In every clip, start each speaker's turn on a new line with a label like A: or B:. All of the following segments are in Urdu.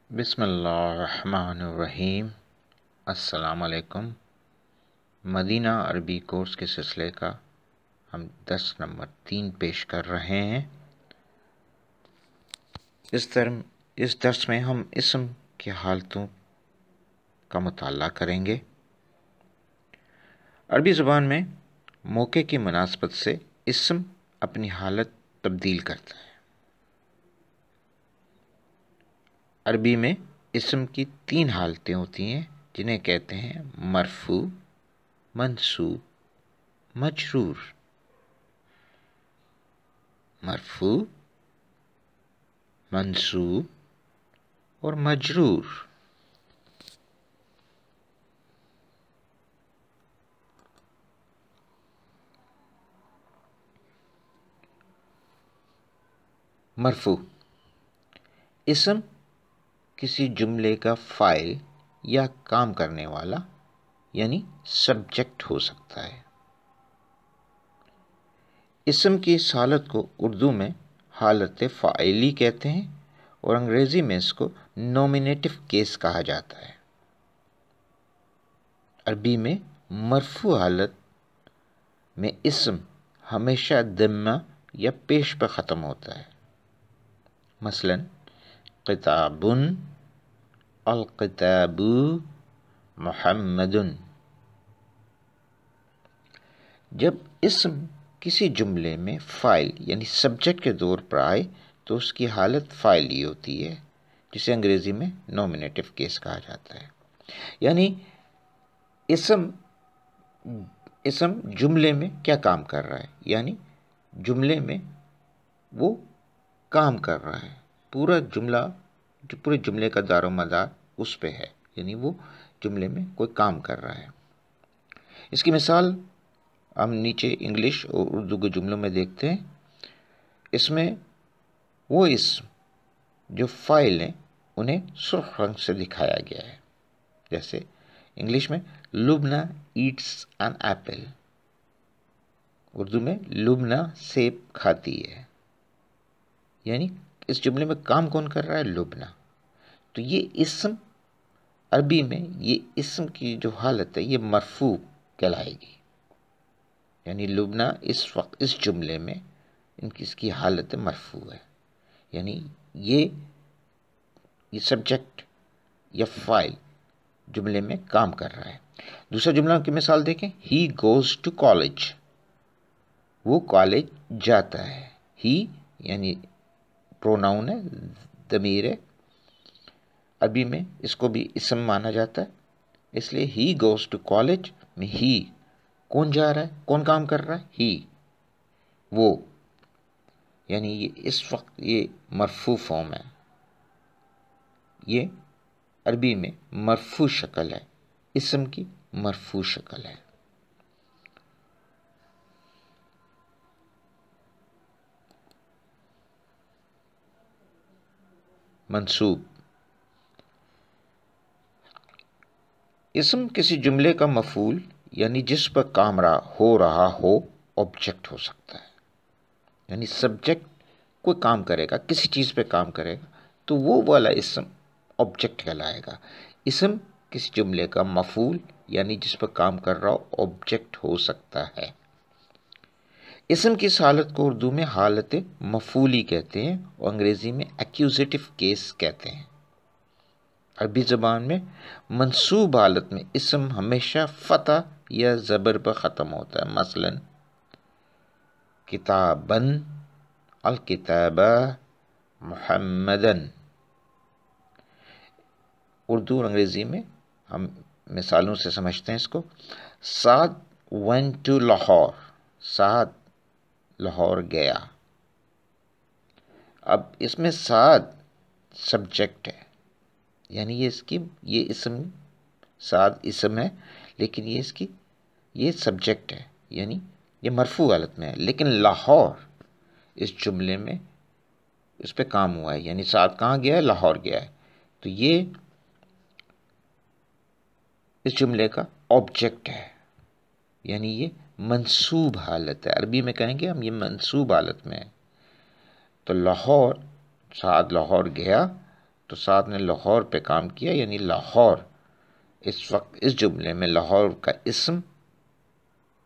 A: بسم اللہ الرحمن الرحیم۔ السلام علیکم۔ مدینہ عربی کورس کے سلسلے کا ہم درس نمبر 3 پیش کر رہے ہیں۔ اس درس میں ہم اسم کی حالتوں کا مطالعہ کریں گے۔ عربی زبان میں موقع کی مناسبت سے اسم اپنی حالت تبدیل کرتا ہے۔ عربی میں اسم کی 3 حالتیں ہوتی ہیں جنہیں کہتے ہیں مرفوع، منصوب، مجرور۔ مرفوع، منصوب اور مجرور۔ مرفوع اسم کسی جملے کا فاعل یا کام کرنے والا یعنی سبجیکٹ ہو سکتا ہے۔ اسم کی اس حالت کو اردو میں حالت فاعلی کہتے ہیں اور انگریزی میں اس کو نومینیٹو کیس کہا جاتا ہے۔ عربی میں مرفوع حالت میں اسم ہمیشہ ضمہ یا پیش پر ختم ہوتا ہے۔ مثلا کتاب، الکتاب، محمد۔ جب اسم کسی جملے میں فاعل یعنی سبجیکٹ کے طور پر آئے تو اس کی حالت فاعلی ہوتی ہے، جسے انگریزی میں نومینیٹو کیس کہا جاتا ہے۔ یعنی اسم جملے میں کیا کام کر رہا ہے، یعنی جملے میں وہ کام کر رہا ہے، پورے جملے کا دار و مدار اس پہ ہے، یعنی وہ جملے میں کوئی کام کر رہا ہے۔ اس کی مثال ہم نیچے انگلش اور اردو کے جملوں میں دیکھتے ہیں۔ اس میں وہ اسم جو فاعل ہیں انہیں سرخ رنگ سے دکھایا گیا ہے، جیسے انگلش میں لبنہ ایٹس این ایپل، اردو میں لبنہ سیب کھاتی ہے، یعنی اس جملے میں کام کون کر رہا ہے؟ لبنہ۔ تو یہ اسم عربی میں یہ اسم کی جو حالت ہے یہ مرفوع کہلائے گی، یعنی لبنہ اس وقت اس جملے میں اس کی حالت مرفوع ہے، یعنی یہ سبجیکٹ یا فاعل جملے میں کام کر رہا ہے۔ دوسرا جملہ کی مثال دیکھیں، ہی گوز ٹو کالج، وہ کالج جاتا ہے۔ ہی یعنی پروناؤن ہے، ضمیر ہے، عربی میں اس کو بھی اسم مانا جاتا ہے، اس لیے ہی گوز ٹو کالج میں ہی کون جا رہا ہے، کون کام کر رہا ہے؟ ہی، وہ، یعنی یہ اس وقت یہ مرفوع فارم ہے، یہ عربی میں مرفوع شکل ہے، اسم کی مرفوع شکل ہے۔ منصوب اسم کسی جملے کا مفعول یعنی جس پر کام ہو رہا ہو آبجیکٹ ہو سکتا ہے، یعنی سبجیکٹ کوئی کام کرے گا، کسی چیز پہ کام کرے گا تو وہ والا اسم آبجیکٹ کہلائے گا۔ اسم کسی جملے کا مفعول یعنی جس پر کام کر رہا ہو آبجیکٹ ہو سکتا ہے۔ اسم کی اس حالت کو اردو میں حالت مفعولی کہتے ہیں اور انگریزی میں ایکوزیٹو کیس کہتے ہیں۔ عربی زبان میں منصوب حالت میں اسم ہمیشہ فتح یا زبر پر ختم ہوتا ہے۔ مثلا کتابن، الکتاب، محمدن۔ اردو اور انگریزی میں ہم مثالوں سے سمجھتے ہیں اس کو۔ سعد went to لاہور، سعد لاہور گیا۔ اب اس میں سعد سبجیکٹ ہے، یعنی یہ اسم سعد اسم ہے، لیکن یہ سبجیکٹ ہے، یعنی یہ مرفوع حالت میں ہے، لیکن لاہور اس جملے میں اس پہ کام ہوا ہے، یعنی سعد کہاں گیا ہے؟ لاہور گیا ہے، تو یہ اس جملے کا آبجیکٹ ہے، یعنی یہ منصوب حالت ہے۔ عربی میں کہیں گے ہم یہ منصوب حالت میں ہے۔ تو لاہور، سعد لاہور گیا تو سعد نے لاہور پہ کام کیا، یعنی لاہور اس وقت اس جملے میں لاہور کا اسم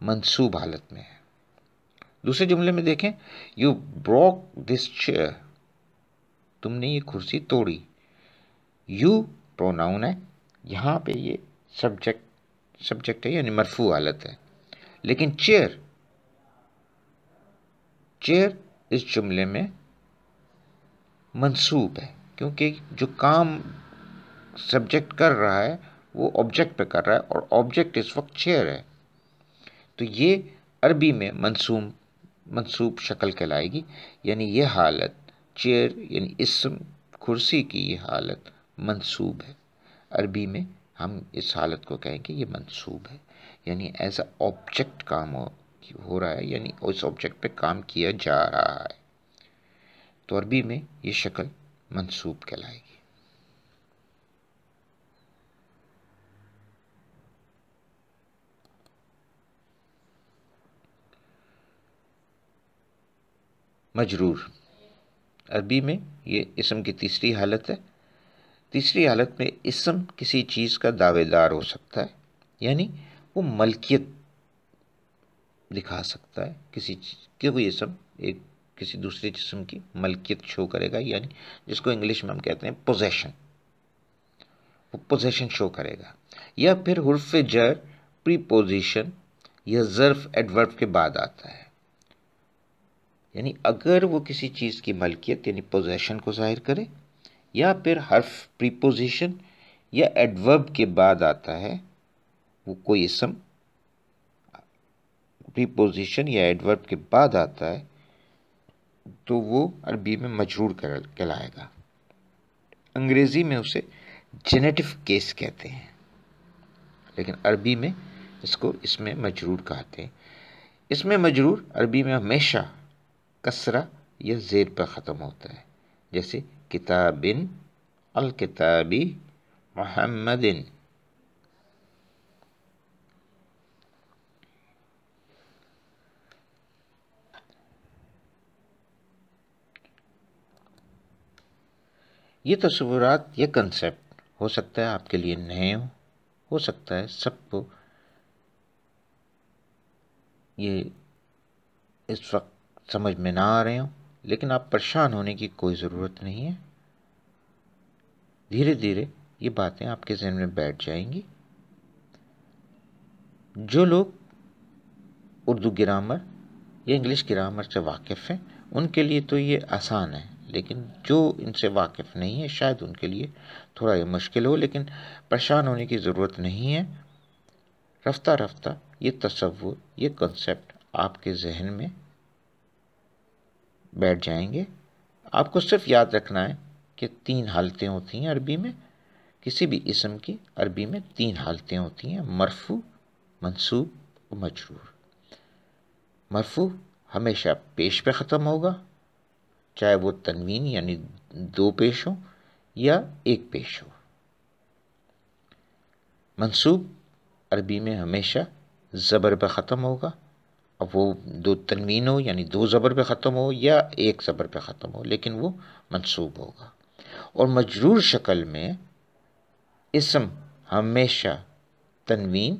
A: منصوب حالت میں ہے۔ دوسرے جملے میں دیکھیں، یو بروک دس چیئر، تم نے یہ کرسی توڑی۔ یو پروناؤن ہے، یہاں پہ یہ سبجیکٹ ہے، یعنی مرفوع حالت ہے، لیکن چیئر اس جملے میں منصوب ہے، کیونکہ جو کام سبجیکٹ کر رہا ہے وہ آبجیکٹ پہ کر رہا ہے، اور آبجیکٹ اس وقت چیئر ہے، تو یہ عربی میں منصوب شکل کہلائے گی، یعنی یہ حالت چیئر یعنی اسم کرسی کی یہ حالت منصوب ہے۔ عربی میں ہم اس حالت کو کہیں گے یہ منصوب ہے، یعنی ایز اے آبجیکٹ کام ہو رہا ہے، یعنی اس آبجیکٹ پہ کام کیا جا رہا ہے، تو عربی میں یہ شکل منصوب کہلائے گی۔ مجرور عربی میں یہ اسم کی تیسری حالت ہے۔ تیسری حالت میں اسم کسی چیز کا دعوے دار ہو سکتا ہے، یعنی وہ ملکیت دکھا سکتا ہے کسی چیز کی، کوئی اسم کسی دوسرے جسم کی ملکیت شو کرے گا، یعنی جس کو انگلش میں ہم کہتے ہیں پوزیشن، وہ پوزیشن شو کرے گا۔ یا پھر حرف جر پریپوزیشن یا ظرف ایڈورب کے بعد آتا ہے، یعنی اگر وہ کسی چیز کی ملکیت یعنی پوزیشن کو ظاہر کرے، یا پھر حرف پریپوزیشن یا ایڈورب کے بعد آتا ہے، وہ کوئی اسم پریپوزیشن یا ایڈورب کے بعد آتا ہے تو وہ عربی میں مجرور کہلائے گا۔ انگریزی میں اسے جینیٹو کیس کہتے ہیں، لیکن عربی میں اس کو اس میں مجرور کہتے ہیں۔ اس میں مجرور عربی میں ہمیشہ کسرہ یا زیر پر ختم ہوتا ہے، جیسے کتابن، الکتابی، محمدن۔ یہ تصورات، یہ کنسیپٹ ہو سکتا ہے آپ کے لیے نئے ہو سکتا ہے سب کو یہ اس وقت سمجھ میں نہ آ رہے ہوں، لیکن آپ پریشان ہونے کی کوئی ضرورت نہیں ہے، دھیرے دھیرے یہ باتیں آپ کے ذہن میں بیٹھ جائیں گی۔ جو لوگ اردو گرامر یا انگلش گرامر سے واقف ہیں ان کے لیے تو یہ آسان ہے، لیکن جو ان سے واقف نہیں ہے شاید ان کے لیے تھوڑا یہ مشکل ہو، لیکن پریشان ہونے کی ضرورت نہیں ہے۔ رفتہ رفتہ یہ تصور، یہ کنسیپٹ آپ کے ذہن میں بیٹھ جائیں گے۔ آپ کو صرف یاد رکھنا ہے کہ 3 حالتیں ہوتی ہیں عربی میں، کسی بھی اسم کی عربی میں 3 حالتیں ہوتی ہیں، مرفوع، منصوب و مجرور۔ مرفوع ہمیشہ پیش پہ ختم ہوگا، چاہے وہ تنوین یعنی 2 پیش ہو یا 1 پیش ہو۔ منصوب عربی میں ہمیشہ زبر پہ ختم ہوگا، اب وہ 2 تنوین ہو یعنی 2 زبر پہ ختم ہو یا 1 زبر پہ ختم ہو، لیکن وہ منصوب ہوگا۔ اور مجرور شکل میں اسم ہمیشہ تنوین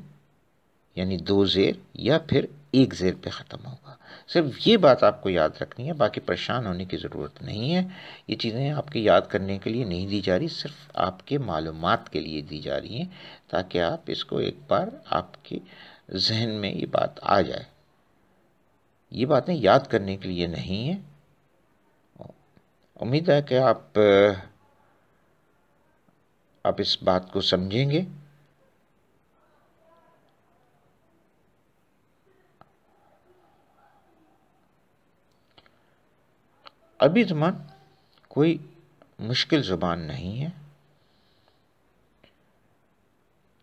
A: یعنی 2 زیر یا پھر 1 زیر پہ ختم ہوگا۔ صرف یہ بات آپ کو یاد رکھنی ہے، باقی پریشان ہونے کی ضرورت نہیں ہے۔ یہ چیزیں آپ کے یاد کرنے کے لیے نہیں دی جا رہی، صرف آپ کے معلومات کے لیے دی جا رہی ہیں، تاکہ آپ اس کو ایک بار آپ کے ذہن میں یہ بات آ جائے۔ یہ باتیں یاد کرنے کے لیے نہیں ہیں۔ امید ہے کہ آپ اس بات کو سمجھیں گے۔ عربی زبان کوئی مشکل زبان نہیں ہے،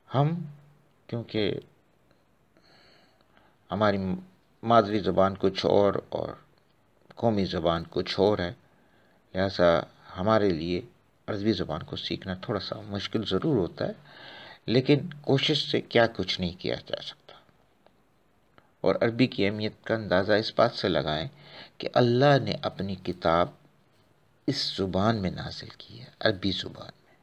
A: ہم کیونکہ ہماری مادری زبان کچھ اور قومی زبان کچھ اور ہے، لہذا ہمارے لیے عربی زبان کو سیکھنا تھوڑا سا مشکل ضرور ہوتا ہے، لیکن کوشش سے کیا کچھ نہیں کیا جا سکتا۔ اور عربی کی اہمیت کا اندازہ اس بات سے لگائیں کہ اللہ نے اپنی کتاب اس زبان میں نازل کی ہے، عربی زبان میں،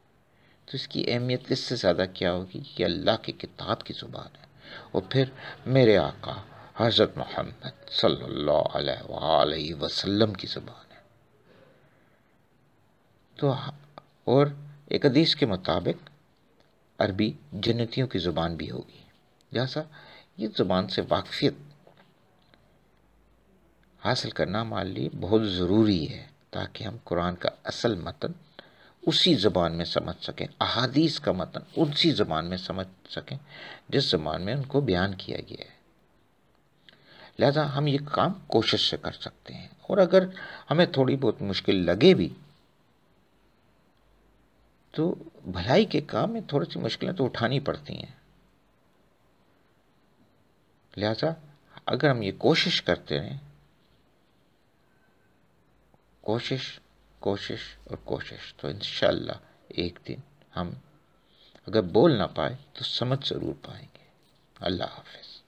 A: تو اس کی اہمیت اس سے زیادہ کیا ہوگی کہ اللہ کی کتاب کی زبان ہے، اور پھر میرے آقا حضرت محمد صلی اللہ علیہ وآلہ وسلم کی زبان ہے۔ تو اور ایک حدیث کے مطابق عربی جنتیوں کی زبان بھی ہوگی، لہذا یہ زبان سے واقفیت حاصل کرنا ہمارے لیے بہت ضروری ہے، تاکہ ہم قرآن کا اصل متن اسی زبان میں سمجھ سکیں، احادیث کا متن اسی زبان میں سمجھ سکیں جس زبان میں ان کو بیان کیا گیا ہے۔ لہذا ہم یہ کام کوشش سے کر سکتے ہیں، اور اگر ہمیں تھوڑی بہت مشکل لگے بھی تو بھلائی کے کام میں تھوڑی سی مشکلیں تو اٹھانی پڑتی ہیں۔ لہذا اگر ہم یہ کوشش کرتے رہیں، کوشش کوشش اور کوشش، تو انشاءاللہ ایک دن ہم اگر بول نہ پائے تو سمجھ ضرور پائیں گے۔ اللہ حافظ۔